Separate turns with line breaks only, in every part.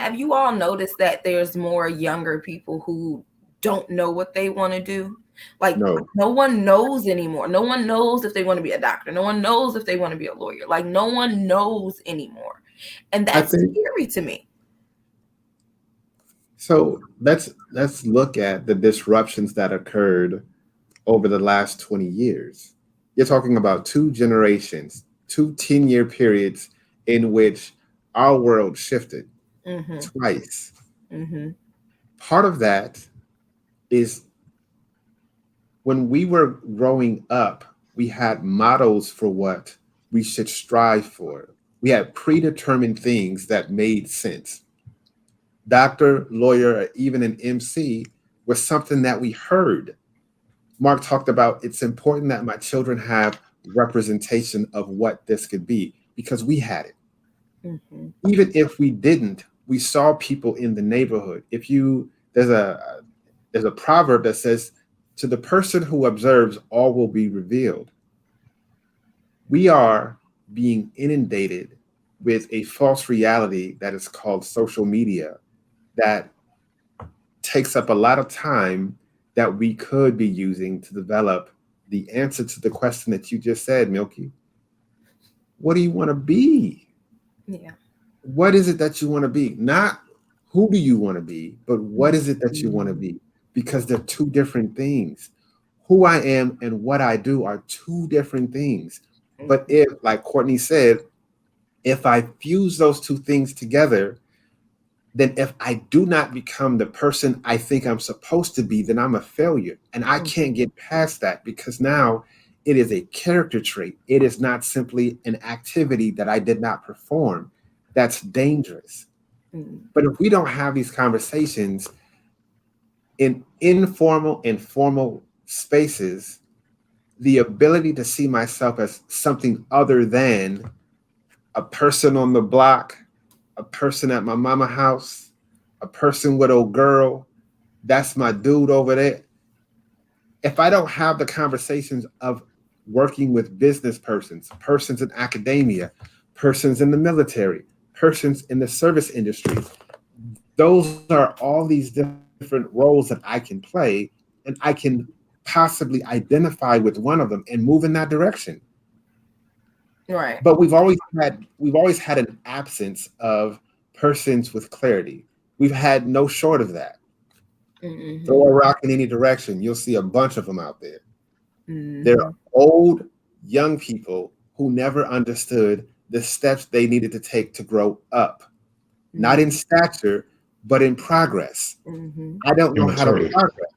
have you all noticed that there's more younger people who don't know what they want to do? Like,
No,
no one knows anymore. No one knows if they want to be a doctor. No one knows if they want to be a lawyer. Like, no one knows anymore. And
I
that's
think
scary to me.
so. Let's look at the disruptions that occurred over the last 20 years. You're talking about two generations, two 10-year periods in which our world shifted
Mm-hmm.
twice.
Mm-hmm.
Part of that is when we were growing up, we had models for what we should strive for. We had predetermined things that made sense. Doctor, lawyer, or even an MC was something that we heard. Mark talked about it's important that my children have representation of what this could be because we had it.
Mm-hmm.
Even if we didn't, we saw people in the neighborhood. If you there's a proverb that says, "To the person who observes, all will be revealed." We are being inundated with a false reality that is called social media that takes up a lot of time that we could be using to develop the answer to the question that you just said, Milky. What do you want to be?
Yeah.
What is it that you want to be? Not who do you want to be, but what is it that you want to
Mm-hmm.
be? Because they're two different things. Who I am and what I do are two different things. But if, like Courtney said, if I fuse those two things together, then if I do not become the person I think I'm supposed to be, then I'm a failure. And I can't get past that because now it is a character trait. It is not simply an activity that I did not perform. That's dangerous.
Mm-hmm.
But if we don't have these conversations in informal and formal spaces, the ability to see myself as something other than a person on the block, a person at my mama house, a person with old girl, that's my dude over there. If I don't have the conversations of working with business persons, persons in academia, persons in the military, persons in the service industry, those are all these different roles that I can play, and I can possibly identify with one of them and move in that direction.
Right.
But we've always had an absence of persons with clarity. We've had no short of that.
Mm-hmm.
Throw a rock in any direction, you'll see a bunch of them out there. They're
Mm-hmm.
old, young people who never understood the steps they needed to take to grow up, not in stature, but in progress.
Mm-hmm.
I don't know how to
Immaturity.
progress.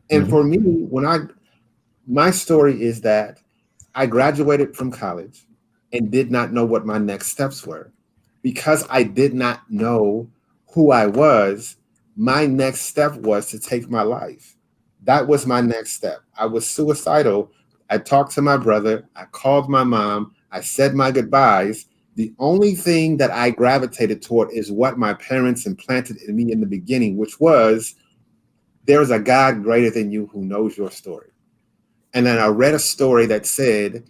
And
Hmm.
for me, my story is that I graduated from college and did not know what my next steps were. Because I did not know who I was, my next step was to take my life. That was my next step. I was suicidal. I talked to my brother. I called my mom. I said my goodbyes. The only thing that I gravitated toward is what my parents implanted in me in the beginning, which was there is a God greater than you who knows your story. And then I read a story that said,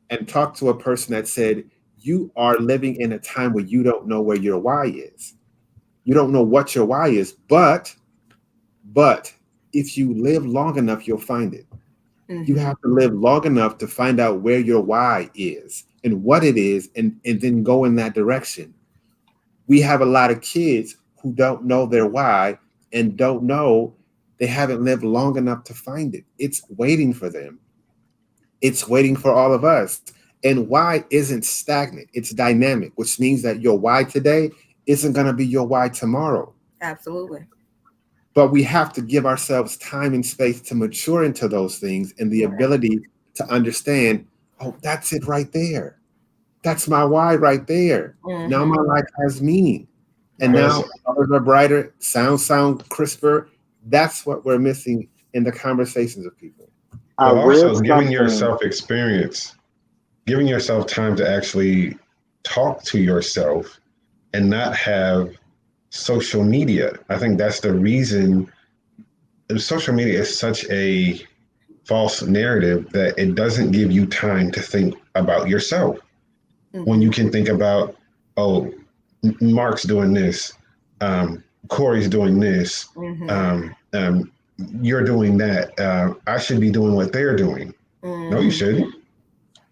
and talked to a person that said, you are living in a time where you don't know where your why is. You don't know what your why is, but if you live long enough, you'll find it. You
Mm-hmm.
have to live long enough to find out where your why is and what it is, and then go in that direction. We have a lot of kids who don't know their why and don't know they haven't lived long enough to find it. It's waiting for them. It's waiting for all of us. And why isn't stagnant? It's dynamic, which means that your why today isn't going to be your why tomorrow.
Absolutely.
But we have to give ourselves time and space to mature into those things and the
Right.
ability to understand, oh, that's it right there. That's my why right there. Now
Mm-hmm.
my life has meaning. And
Right.
now
Because
colors are brighter, sound crisper. That's what we're missing in the conversations of people.
but
I read
also giving
something.
yourself experience, giving yourself time to actually talk to yourself and not have social media. I think that's the reason social media is such a false narrative that it doesn't give you time to think about yourself when
Mm-hmm.
you can think about, oh, Mark's doing this, Corey's doing this. You're doing that. I should be doing what they're doing. No, you shouldn't.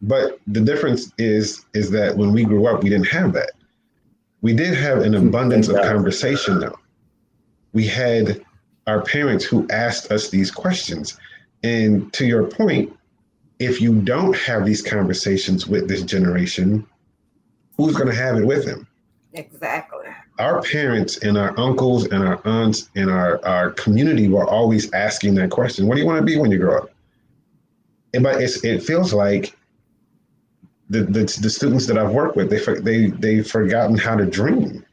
But the difference is that when we grew up, we didn't have that. We did have an abundance of conversation, though. We had our parents who asked us these questions. And to your point, if you don't have these conversations with this generation, who's going to have it with them?
Exactly.
Our parents and our uncles and our aunts and our community were always asking that question. What do you want to be when you grow up? But it feels like the students that I've worked with, they've forgotten how to dream.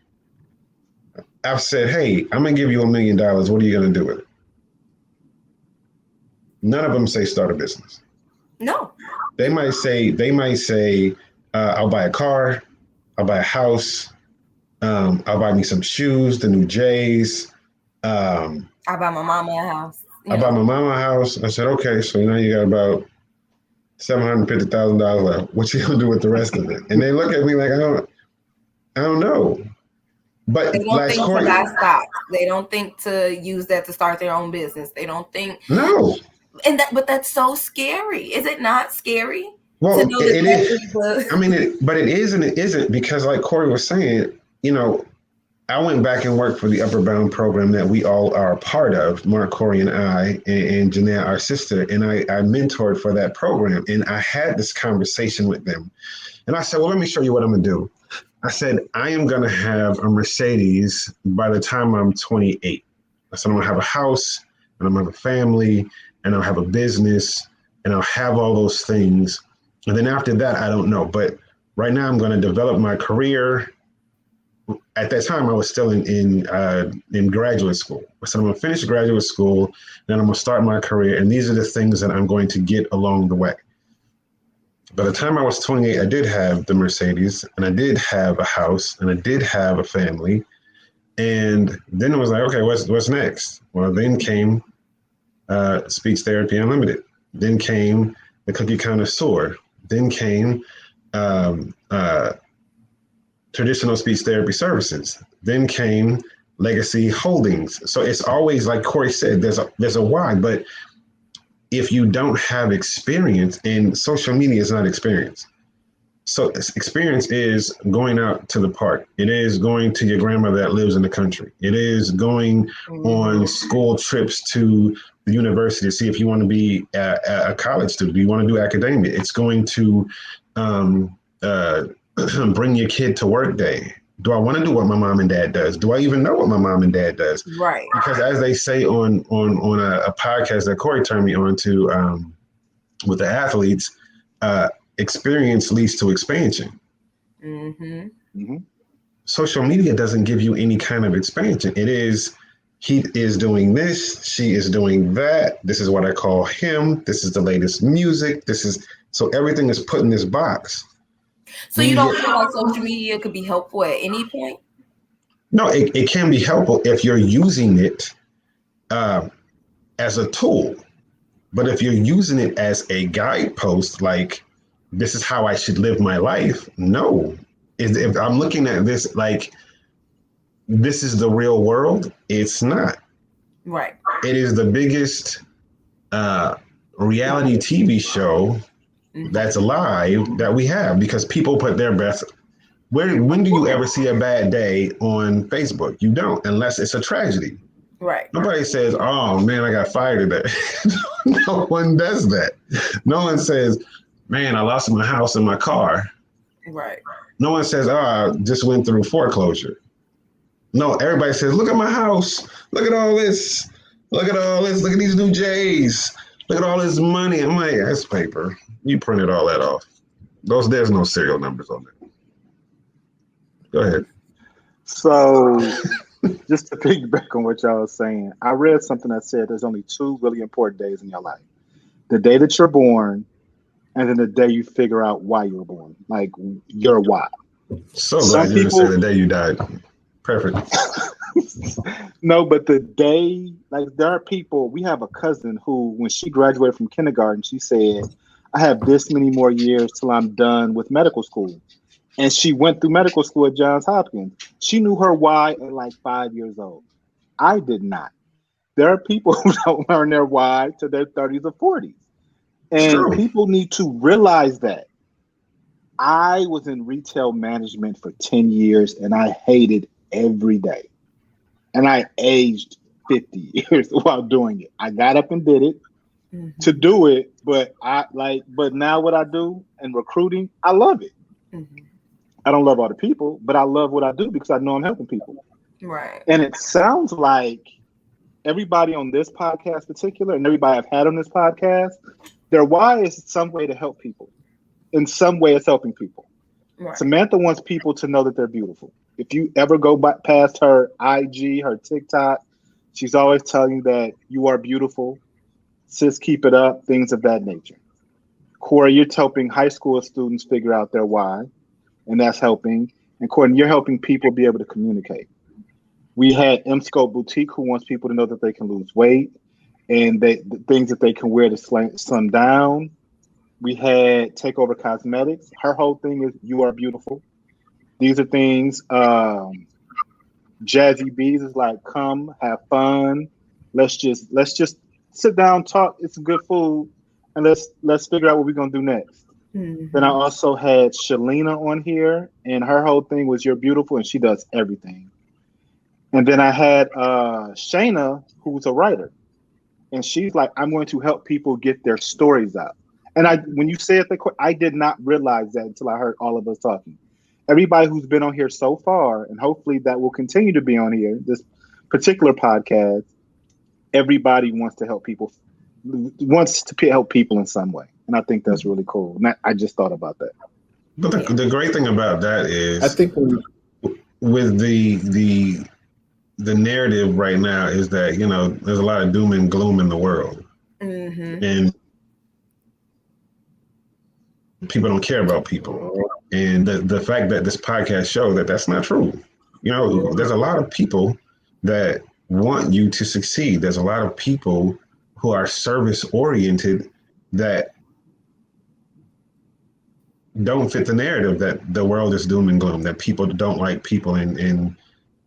I've said, hey, I'm going to give you $1 million. What are you going to do with it? None of them say start a business.
No.
They might say, I'll buy a car, I'll buy a house, I'll buy me some shoes, the new J's.
I'll buy my mama a house.
I buy my mama a house. I said, okay, so now you got about $750,000 left. What you gonna do with the rest of it? And they look at me like, I don't know. But
they don't think to buy stocks. They don't think to use that to start their own business. They don't think.
No.
But that's so scary. Is it not scary?
Well, it is. I mean, but it is and it isn't, because like Corey was saying, I went back and worked for the Upper Bound program that we all are a part of, Mark, Corey, and I, and Jeanette, our sister, and I mentored for that program. And I had this conversation with them. And I said, well, let me show you what I'm going to do. I said, I am going to have a Mercedes by the time I'm 28. I said, I'm going to have a house, and I'm going to have a family, and I'll have a business, and I'll have all those things. And then after that, I don't know. But right now, I'm going to develop my career. At that time, I was still in graduate school. I said, I'm going to finish graduate school, then I'm going to start my career. And these are the things that I'm going to get along the way. By the time I was 28, I did have the Mercedes, and I did have a house, and I did have a family. And then it was like, okay, what's next? Well, then came Speech Therapy Unlimited. Then came the Cookie Connoisseur. Then came Traditional Speech Therapy Services. Then came Legacy Holdings. So it's always, like Corey said, there's a why. But if you don't have experience, and social media is not experience. So experience is going out to the park. It is going to your grandmother that lives in the country. It is going on school trips to the university to see if you want to be a college student. Do you want to do academia? It's going to bring your kid to work day. Do I want to do what my mom and dad does? Do I even know what my mom and dad does?
Right.
Because as they say on a podcast that Corey turned me on to with the athletes, experience leads to expansion. Social media doesn't give you any kind of expansion. It is, he is doing this, she is doing that. This is what I call him. This is the latest music. So everything is put in this box.
So you don't feel like social media could be helpful at any point?
No, it can be helpful if you're using it as a tool. But if you're using it as a guidepost, like this is how I should live my life, no. If I'm looking at this like this is the real world, it's not.
Right.
It is the biggest reality TV show that's live that we have, because people put their best. When do you ever see a bad day on Facebook? You don't, unless it's a tragedy.
Right.
Nobody says, oh man, I got fired today. No one does that. No one says, man, I lost my house and my car.
Right.
No one says, oh, I just went through foreclosure. No, everybody says, look at my house. Look at all this. Look at all this. Look at these new J's. Look at all this money. I'm like, that's paper. You printed all that off. There's no serial numbers on it. Go ahead.
So just to piggyback on what y'all was saying, I read something that said there's only 2 really important days in your life. The day that you're born, and then the day you figure out why you were born, like your why.
So glad you didn't say the day you died. Perfect.
No, but the day, like there are people, we have a cousin who, when she graduated from kindergarten, she said, I have this many more years till I'm done with medical school. And she went through medical school at Johns Hopkins. She knew her why at like 5 years old. I did not. There are people who don't learn their why to their 30s or 40s.
It's
And
true.
people need to realize that. I was in retail management for 10 years and I hated every day. And I aged 50 years while doing it. I got up and did it to do it, but now what I do in recruiting, I love it. I don't love all the people, but I love what I do because I know I'm helping people.
Right.
And it sounds like everybody on this podcast in particular, and everybody I've had on this podcast, their why is some way to help people. In some way, it's helping people.
Right.
Samantha wants people to know that they're beautiful. If you ever go past her IG, her TikTok, she's always telling you that you are beautiful. Sis, keep it up, things of that nature. Corey, you're helping high school students figure out their why, and that's helping. And Courtney, you're helping people be able to communicate. We had M Scope Boutique, who wants people to know that they can lose weight and the things that they can wear to slim down. We had Takeover Cosmetics. Her whole thing is you are beautiful. These are things. Jazzy Bees is like, come have fun. Let's just sit down, talk. It's good food, and let's figure out what we're gonna do next. Then I also had Shalina on here, and her whole thing was you're beautiful, and she does everything. And then I had Shayna, who's a writer, and she's like, I'm going to help people get their stories out. And when you said that, I did not realize that until I heard all of us talking. Everybody who's been on here so far, and hopefully that will continue to be on here, this particular podcast, everybody wants to help people, wants to help people in some way. And I think that's really cool. And I just thought about that.
But the great thing about that is,
I think
with the narrative right now is that, you know, there's a lot of doom and gloom in the world. And people don't care about people. And the fact that this podcast shows that that's not true. You know, there's a lot of people that want you to succeed. There's a lot of people who are service oriented that don't fit the narrative that the world is doom and gloom, that people don't like people and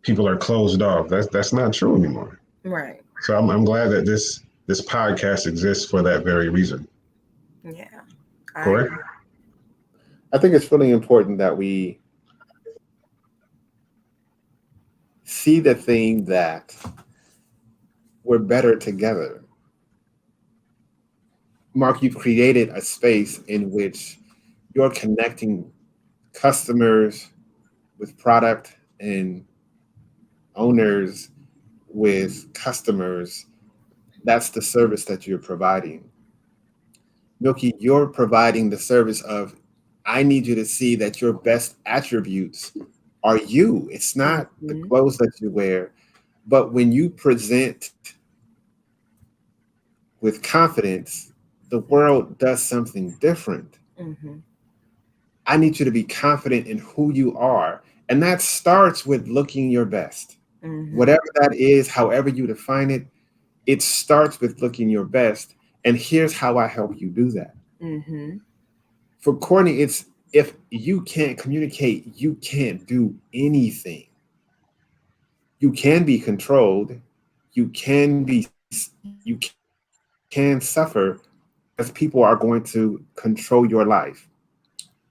people are closed off. That's not true anymore.
Right.
So I'm glad that this podcast exists for that very reason.
Yeah.
Correct?
I think it's really important that we see the thing that we're better together. Mark, you've created a space in which you're connecting customers with product and owners with customers. That's the service that you're providing. Milky, you're providing the service of, I need you to see that your best attributes are you. It's not the clothes that you wear, but when you present with confidence, the world does something different. I need you to be confident in who you are. And that starts with looking your best. Whatever that is, however you define it, it starts with looking your best. And here's how I help you do that. For Courtney, it's if you can't communicate, you can't do anything. You can be controlled. You can suffer because people are going to control your life.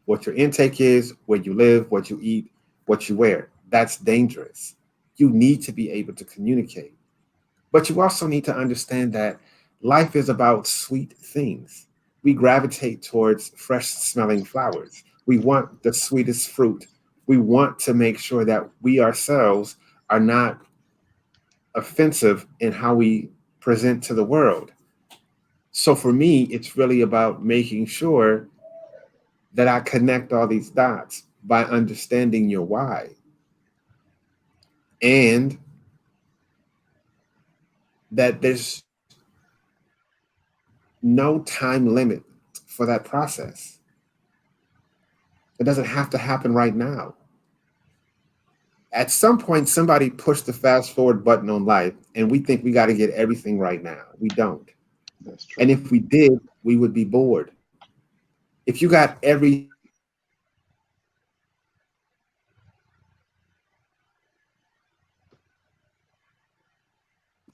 What your intake is, where you live, what you eat, what you wear. That's dangerous. You need to be able to communicate. But you also need to understand that life is about sweet things. We gravitate towards fresh smelling flowers. We want the sweetest fruit. We want to make sure that we ourselves are not offensive in how we present to the world. So for me, it's really about making sure that I connect all these dots by understanding your why. And that there's no time limit for that process. It doesn't have to happen right now. At some point, somebody pushed the fast forward button on life, and we think we got to get everything right now. We don't.
That's true.
And if we did, we would be bored. If you got everything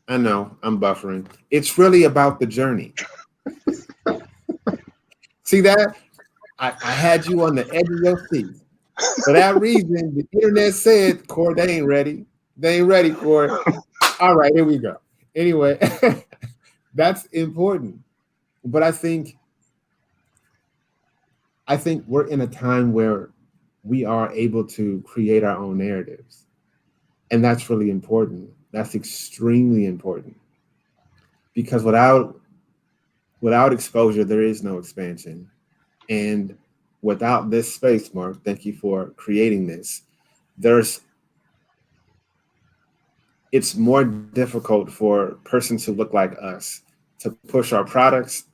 I know, I'm buffering. It's really about the journey. See that? I had you on the edge of your seat. For that reason, the internet said, Corey, they ain't ready. They ain't ready, Corey. All right, here we go. Anyway, that's important. But I think we're in a time where we are able to create our own narratives. And that's really important. That's extremely important. Because without exposure, there is no expansion. And without this space, Mark, thank you for creating this. It's more difficult for persons who look like us to push our products,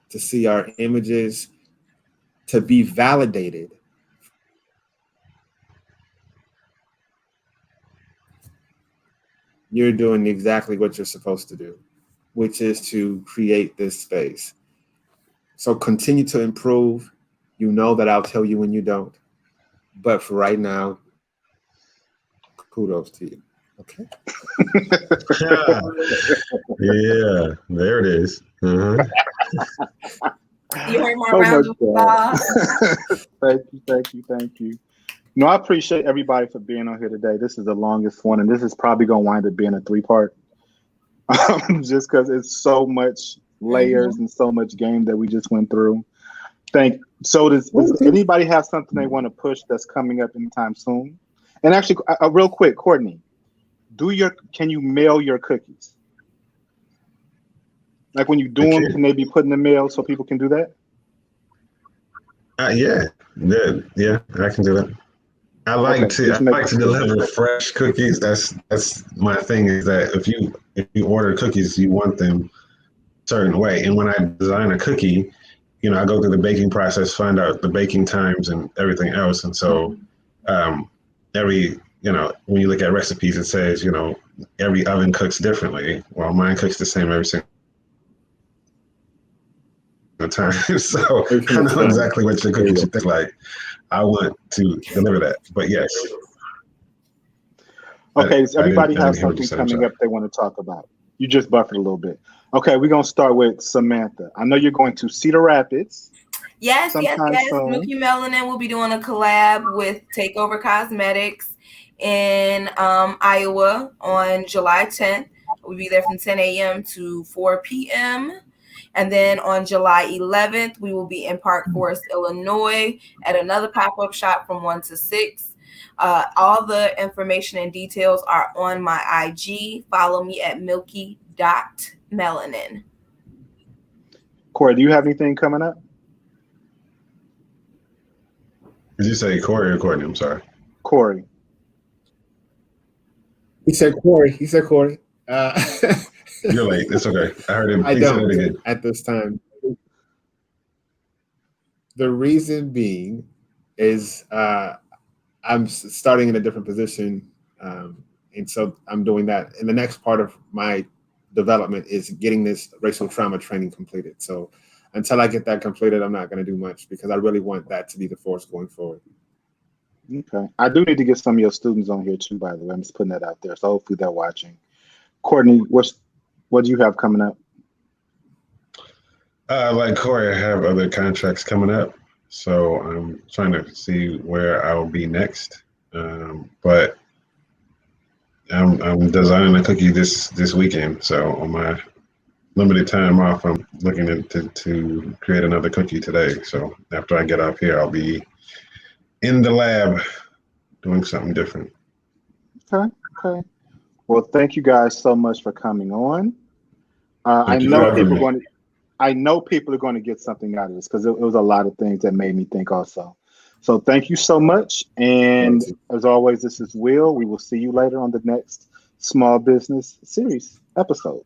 to see our images, to be validated. You're doing exactly what you're supposed to do, which is to create this space. So continue to improve. You know that I'll tell you when you don't. But for right now, kudos to you. Okay.
Yeah, there it is. Uh-huh.
You heard my round of applause.
Thank you. No, I appreciate everybody for being on here today. This is the longest one, and this is probably going to wind up being a 3-part. Just because it's so much layers and so much game that we just went through. Does anybody have something they want to push that's coming up anytime soon? And actually, real quick, Courtney, can you mail your cookies? Like when you do them, can they be put in the mail so people can do that?
Yeah, I can do that. I like to deliver fresh cookies. That's my thing. Is that if you order cookies, you want them a certain way. And when I design a cookie, I go through the baking process, find out the baking times and everything else. And so when you look at recipes, it says every oven cooks differently. Well, mine cooks the same every single time. So I know exactly what your cookie should look like. I want to deliver that, but yes.
Okay, so everybody has something coming up they want to talk about. You just buffered a little bit. Okay, we're going to start with Samantha. I know you're going to Cedar Rapids.
Yes. Milky Melanin will be doing a collab with Takeover Cosmetics in Iowa on July 10th. We'll be there from 10 a.m. to 4 p.m. And then on July 11th, we will be in Park Forest, Illinois at another pop-up shop from 1 to 6. All the information and details are on my IG. Follow me at milky.melanin.
Corey, do you have anything coming up?
Did you say Corey or Courtney? I'm sorry.
Corey.
He said Corey.
You're late. It's okay. I heard him.
I don't at this time. The reason being is I'm starting in a different position. And so I'm doing that. And the next part of my development is getting this racial trauma training completed. So until I get that completed, I'm not going to do much because I really want that to be the force going forward.
Okay. I do need to get some of your students on here too, by the way. I'm just putting that out there. So hopefully they're watching. Courtney, what do you have coming up?
Like Corey, I have other contracts coming up. So I'm trying to see where I will be next. But I'm designing a cookie this weekend. So on my limited time off, I'm looking to create another cookie today. So after I get off here, I'll be in the lab doing something different.
Okay. Well, thank you guys so much for coming on. I know people are going to get something out of this because it was a lot of things that made me think also. So thank you so much. And as always, this is Will. We will see you later on the next Small Business Series episode.